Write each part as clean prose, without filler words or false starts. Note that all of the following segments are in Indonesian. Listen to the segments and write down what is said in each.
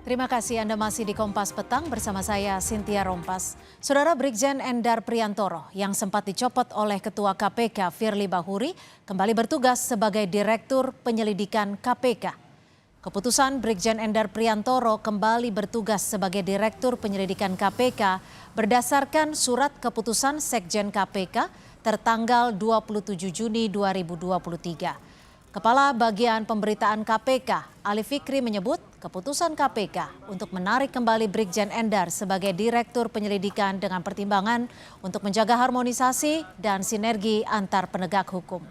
Terima kasih Anda masih di Kompas Petang bersama saya Cynthia Rompas. Saudara Brigjen Endar Priantoro yang sempat dicopot oleh Ketua KPK Firly Bahuri kembali bertugas sebagai Direktur Penyelidikan KPK. Keputusan Brigjen Endar Priantoro kembali bertugas sebagai Direktur Penyelidikan KPK berdasarkan surat keputusan Sekjen KPK tertanggal 27 Juni 2023. Kepala Bagian Pemberitaan KPK, Ali Fikri menyebut keputusan KPK untuk menarik kembali Brigjen Endar sebagai Direktur Penyelidikan dengan pertimbangan untuk menjaga harmonisasi dan sinergi antar penegak hukum.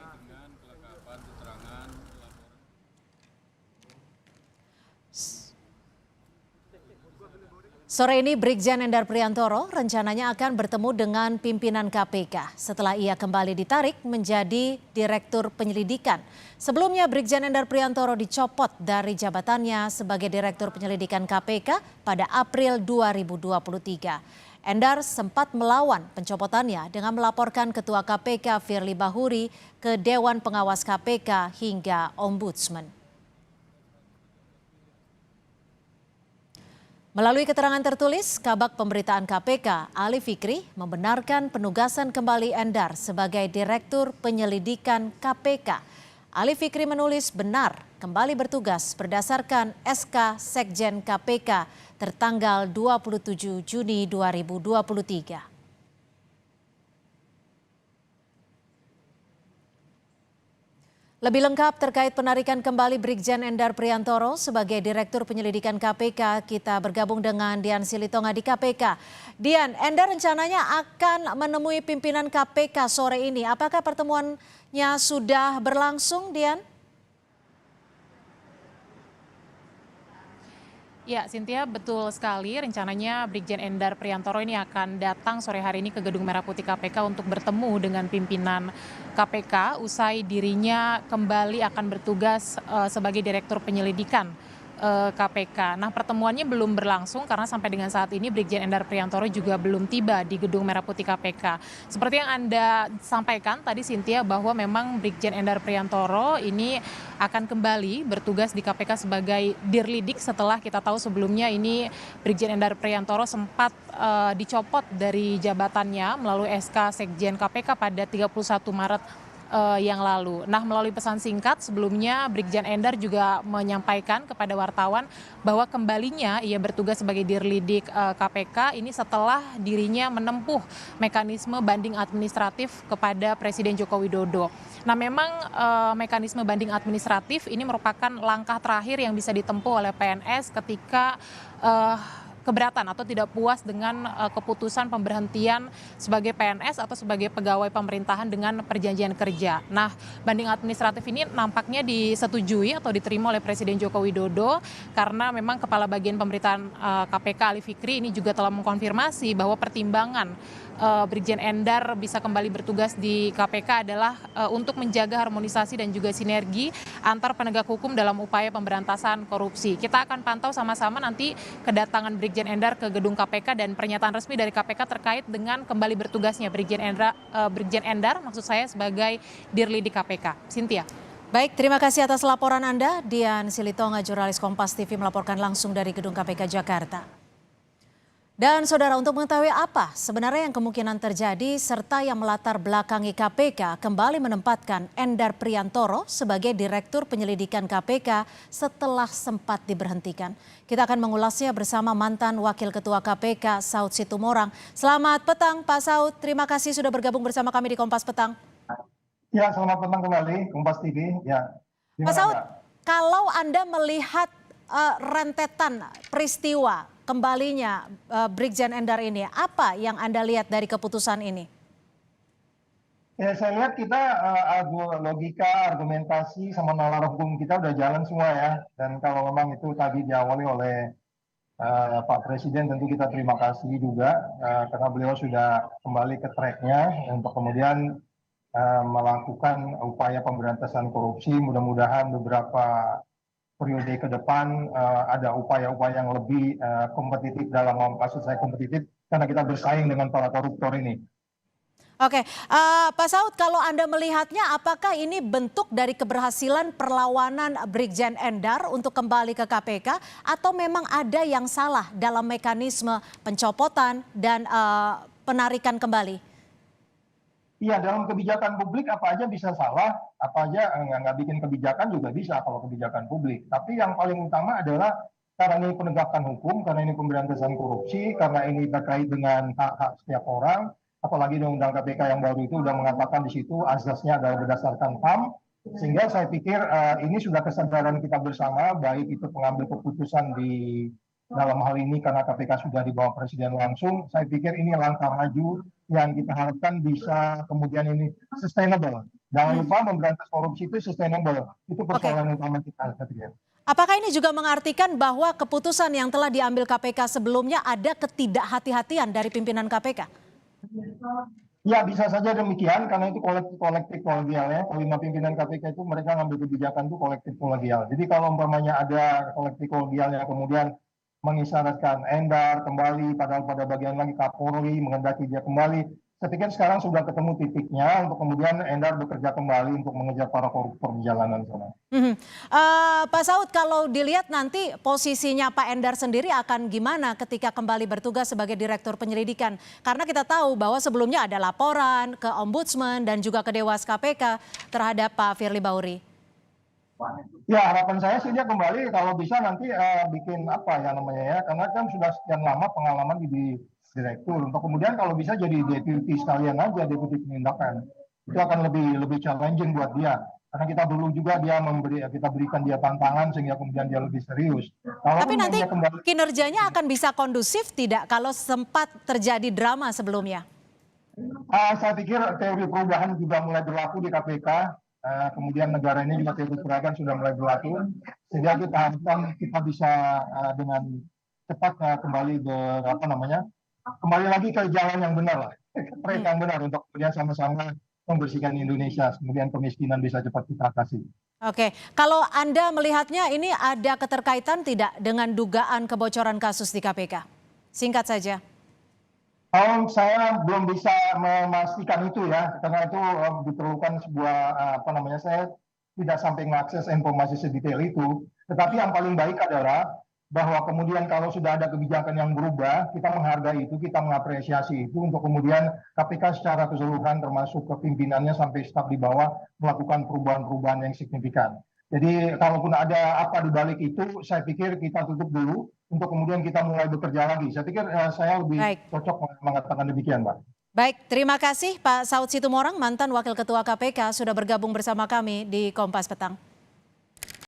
Sore ini Brigjen Endar Priantoro rencananya akan bertemu dengan pimpinan KPK setelah ia kembali ditarik menjadi Direktur Penyelidikan. Sebelumnya Brigjen Endar Priantoro dicopot dari jabatannya sebagai Direktur Penyelidikan KPK pada April 2023. Endar sempat melawan pencopotannya dengan melaporkan Ketua KPK Firly Bahuri ke Dewan Pengawas KPK hingga Ombudsman. Melalui keterangan tertulis, Kabag Pemberitaan KPK, Ali Fikri, membenarkan penugasan kembali Endar sebagai Direktur Penyelidikan KPK. Ali Fikri menulis benar kembali bertugas berdasarkan SK Sekjen KPK tertanggal 27 Juni 2023. Lebih lengkap terkait penarikan kembali Brigjen Endar Priantoro sebagai Direktur Penyelidikan KPK, kita bergabung dengan Dian Silitonga di KPK. Dian, Endar rencananya akan menemui pimpinan KPK sore ini. Apakah pertemuannya sudah berlangsung, Dian? Ya, Cynthia, betul sekali. Rencananya Brigjen Endar Priantoro ini akan datang sore hari ini ke Gedung Merah Putih KPK untuk bertemu dengan pimpinan KPK usai dirinya kembali akan bertugas sebagai Direktur Penyelidikan KPK. Nah, pertemuannya belum berlangsung karena sampai dengan saat ini Brigjen Endar Priantoro juga belum tiba di Gedung Merah Putih KPK. Seperti yang Anda sampaikan tadi, Cynthia, bahwa memang Brigjen Endar Priantoro ini akan kembali bertugas di KPK sebagai Dirlidik setelah kita tahu sebelumnya ini Brigjen Endar Priantoro sempat dicopot dari jabatannya melalui SK Sekjen KPK pada 31 Maret yang lalu. Nah, melalui pesan singkat sebelumnya Brigjen Endar juga menyampaikan kepada wartawan bahwa kembalinya ia bertugas sebagai Dirlidik KPK ini setelah dirinya menempuh mekanisme banding administratif kepada Presiden Joko Widodo. Nah, memang mekanisme banding administratif ini merupakan langkah terakhir yang bisa ditempuh oleh PNS ketika keberatan atau tidak puas dengan keputusan pemberhentian sebagai PNS atau sebagai pegawai pemerintahan dengan perjanjian kerja. Nah, banding administratif ini nampaknya disetujui atau diterima oleh Presiden Joko Widodo karena memang Kepala Bagian Pemberitaan KPK Ali Fikri ini juga telah mengkonfirmasi bahwa pertimbangan Brigjen Endar bisa kembali bertugas di KPK adalah untuk menjaga harmonisasi dan juga sinergi antar penegak hukum dalam upaya pemberantasan korupsi. Kita akan pantau sama-sama nanti kedatangan Brigjen Endar ke gedung KPK dan pernyataan resmi dari KPK terkait dengan kembali bertugasnya Brigjen Endar maksud saya sebagai Dirlidik KPK. Cynthia. Baik, terima kasih atas laporan Anda. Dian Silitonga, jurnalis Kompas TV melaporkan langsung dari Gedung KPK Jakarta. Dan saudara, untuk mengetahui apa sebenarnya yang kemungkinan terjadi serta yang melatar belakangi KPK kembali menempatkan Endar Priantoro sebagai Direktur Penyelidikan KPK setelah sempat diberhentikan. Kita akan mengulasnya bersama mantan Wakil Ketua KPK Saud Situmorang. Selamat petang Pak Saud, terima kasih sudah bergabung bersama kami di Kompas Petang. Ya, selamat petang kembali Kompas TV. Ya, Pak Saud, kalau Anda melihat rentetan peristiwa kembalinya Brigjen Endar ini, apa yang Anda lihat dari keputusan ini? Ya, saya lihat kita logika, argumentasi, sama nalar hukum kita udah jalan semua ya. Dan kalau memang itu tadi diawali oleh Pak Presiden, tentu kita terima kasih juga karena beliau sudah kembali ke tracknya untuk kemudian melakukan upaya pemberantasan korupsi. Mudah-mudahan beberapa periode ke depan ada upaya-upaya yang lebih kompetitif dalam kasus saya kompetitif karena kita bersaing dengan para koruptor ini. Oke, Pak Saud, kalau Anda melihatnya, apakah ini bentuk dari keberhasilan perlawanan Brigjen Endar untuk kembali ke KPK, atau memang ada yang salah dalam mekanisme pencopotan dan penarikan kembali? Iya, dalam kebijakan publik apa aja bisa salah, apa aja nggak bikin kebijakan juga bisa kalau kebijakan publik. Tapi yang paling utama adalah karena ini penegakan hukum, karena ini pemberantasan korupsi, karena ini terkait dengan hak-hak setiap orang, apalagi Undang-Undang KPK yang baru itu sudah mengatakan di situ azasnya adalah berdasarkan HAM, sehingga saya pikir ini sudah kesadaran kita bersama, baik itu pengambil keputusan di dalam hal ini karena KPK sudah di bawah presiden langsung, saya pikir ini langkah maju yang kita harapkan bisa kemudian ini sustainable. Jangan lupa memberantas korupsi itu sustainable. Itu persoalan utama kita, saya pikir. Apakah ini juga mengartikan bahwa keputusan yang telah diambil KPK sebelumnya ada ketidakhati-hatian dari pimpinan KPK? Ya, bisa saja demikian karena itu kolektif kolegial ya. Kelima pimpinan KPK itu mereka ngambil kebijakan itu kolektif kolegial. Jadi kalau umpamanya ada kolektif kolegialnya kemudian mengisyaratkan Endar kembali, padahal pada bagian lagi Kapolri menghendaki dia kembali. Saya pikir sekarang sudah ketemu titiknya untuk kemudian Endar bekerja kembali untuk mengejar para koruptor di jalanan sana. Pak Saud, kalau dilihat nanti posisinya Pak Endar sendiri akan gimana ketika kembali bertugas sebagai Direktur Penyelidikan? Karena kita tahu bahwa sebelumnya ada laporan ke Ombudsman dan juga ke Dewas KPK terhadap Pak Firly Bahuri. Ya, harapan saya sih dia kembali kalau bisa nanti bikin apa ya namanya ya, karena kan sudah sekian lama pengalaman di direktur. Untuk kemudian kalau bisa jadi deputi sekalian aja, deputi penindakan. Itu akan lebih challenging buat dia. Karena kita perlu juga kita berikan dia tantangan sehingga kemudian dia lebih serius. Tapi nanti kinerjanya akan bisa kondusif tidak kalau sempat terjadi drama sebelumnya? Saya pikir teori perubahan juga mulai berlaku di KPK. Kemudian negara ini juga teori perubahan sudah mulai berlaku. Sehingga kita harapkan kita bisa dengan cepat kembali kembali lagi ke jalan yang benar lah. Track yang benar untuk kemudian sama-sama membersihkan Indonesia. Kemudian kemiskinan bisa cepat kita atasi. Oke, kalau Anda melihatnya ini ada keterkaitan tidak dengan dugaan kebocoran kasus di KPK? Singkat saja. Saya belum bisa memastikan itu ya, karena itu diperlukan sebuah saya tidak sampai mengakses informasi sedetail itu. Tetapi yang paling baik adalah bahwa kemudian kalau sudah ada kebijakan yang berubah, kita menghargai itu, kita mengapresiasi itu untuk kemudian KPK secara keseluruhan termasuk kepimpinannya sampai staf di bawah melakukan perubahan-perubahan yang signifikan. Jadi kalaupun ada apa di balik itu, saya pikir kita tutup dulu untuk kemudian kita mulai bekerja lagi. Saya pikir saya lebih cocok mengatakan demikian, Mbak. Baik, terima kasih Pak Saud Situmorang, mantan Wakil Ketua KPK sudah bergabung bersama kami di Kompas Petang.